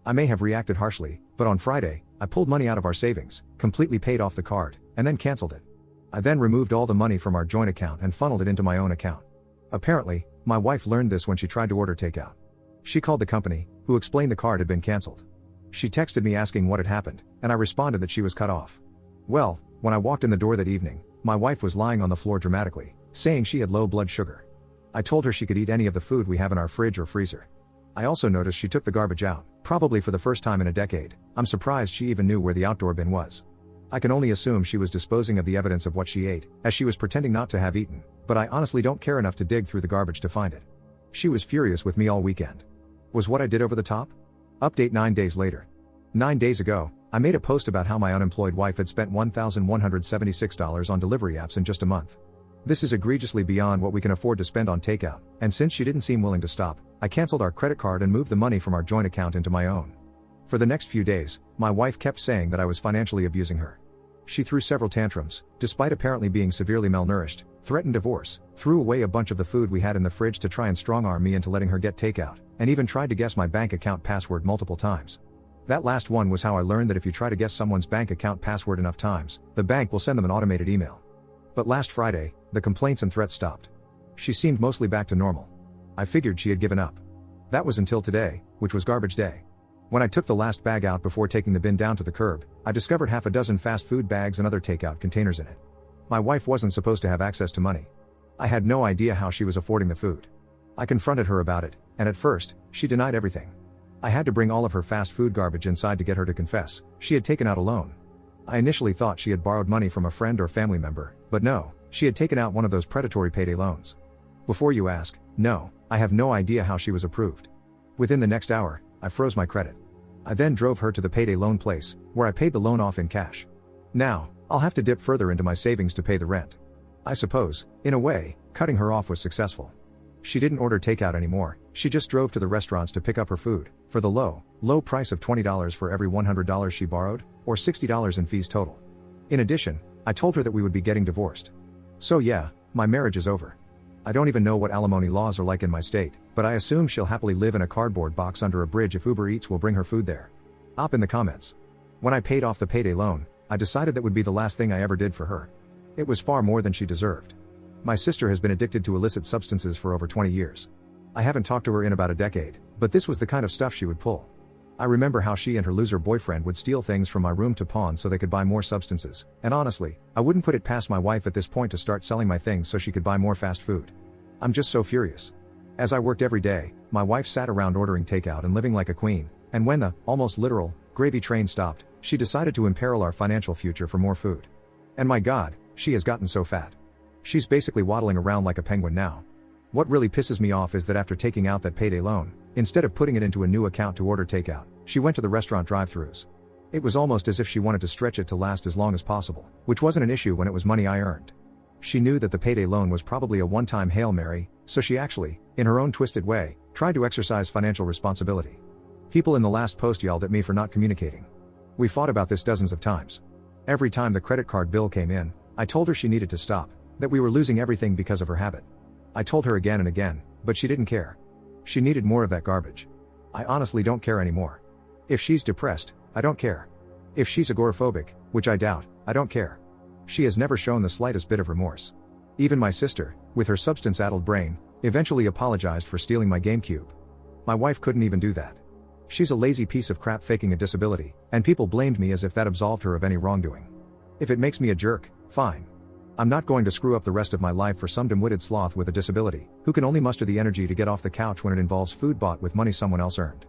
I may have reacted harshly, but on Friday, I pulled money out of our savings, completely paid off the card, and then canceled it. I then removed all the money from our joint account and funneled it into my own account. Apparently, my wife learned this when she tried to order takeout. She called the company, who explained the card had been canceled. She texted me asking what had happened, and I responded that she was cut off. Well, when I walked in the door that evening, my wife was lying on the floor dramatically, saying she had low blood sugar. I told her she could eat any of the food we have in our fridge or freezer. I also noticed she took the garbage out, probably for the first time in a decade. I'm surprised she even knew where the outdoor bin was. I can only assume she was disposing of the evidence of what she ate, as she was pretending not to have eaten, but I honestly don't care enough to dig through the garbage to find it. She was furious with me all weekend. Was what I did over the top? Update 9 days later. 9 days ago, I made a post about how my unemployed wife had spent $1,176 on delivery apps in just a month. This is egregiously beyond what we can afford to spend on takeout, and since she didn't seem willing to stop, I canceled our credit card and moved the money from our joint account into my own. For the next few days, my wife kept saying that I was financially abusing her. She threw several tantrums, despite apparently being severely malnourished, threatened divorce, threw away a bunch of the food we had in the fridge to try and strong-arm me into letting her get takeout, and even tried to guess my bank account password multiple times. That last one was how I learned that if you try to guess someone's bank account password enough times, the bank will send them an automated email. But last Friday, the complaints and threats stopped. She seemed mostly back to normal. I figured she had given up. That was until today, which was garbage day. When I took the last bag out before taking the bin down to the curb, I discovered half a dozen fast food bags and other takeout containers in it. My wife wasn't supposed to have access to money. I had no idea how she was affording the food. I confronted her about it, and at first, she denied everything. I had to bring all of her fast food garbage inside to get her to confess she had taken out a loan. I initially thought she had borrowed money from a friend or family member, but no, she had taken out one of those predatory payday loans. Before you ask, no, I have no idea how she was approved. Within the next hour, I froze my credit. I then drove her to the payday loan place, where I paid the loan off in cash. Now, I'll have to dip further into my savings to pay the rent. I suppose, in a way, cutting her off was successful. She didn't order takeout anymore, she just drove to the restaurants to pick up her food, for the low price of $20 for every $100 she borrowed, or $60 in fees total. In addition, I told her that we would be getting divorced. So yeah, my marriage is over. I don't even know what alimony laws are like in my state, but I assume she'll happily live in a cardboard box under a bridge if Uber Eats will bring her food there. Op in the comments. When I paid off the payday loan, I decided that would be the last thing I ever did for her. It was far more than she deserved. My sister has been addicted to illicit substances for over 20 years. I haven't talked to her in about a decade, but this was the kind of stuff she would pull. I remember how she and her loser boyfriend would steal things from my room to pawn so they could buy more substances, and honestly, I wouldn't put it past my wife at this point to start selling my things so she could buy more fast food. I'm just so furious. As I worked every day, my wife sat around ordering takeout and living like a queen, and when the, almost literal, gravy train stopped, she decided to imperil our financial future for more food. And my God, she has gotten so fat. She's basically waddling around like a penguin now. What really pisses me off is that after taking out that payday loan, instead of putting it into a new account to order takeout, she went to the restaurant drive-thrus. It was almost as if she wanted to stretch it to last as long as possible, which wasn't an issue when it was money I earned. She knew that the payday loan was probably a one-time Hail Mary, so she actually, in her own twisted way, tried to exercise financial responsibility. People in the last post yelled at me for not communicating. We fought about this dozens of times. Every time the credit card bill came in, I told her she needed to stop, that we were losing everything because of her habit. I told her again and again, but she didn't care. She needed more of that garbage. I honestly don't care anymore. If she's depressed, I don't care. If she's agoraphobic, which I doubt, I don't care. She has never shown the slightest bit of remorse. Even my sister, with her substance-addled brain, eventually apologized for stealing my GameCube. My wife couldn't even do that. She's a lazy piece of crap faking a disability, and people blamed me as if that absolved her of any wrongdoing. If it makes me a jerk, fine. I'm not going to screw up the rest of my life for some dim-witted sloth with a disability, who can only muster the energy to get off the couch when it involves food bought with money someone else earned.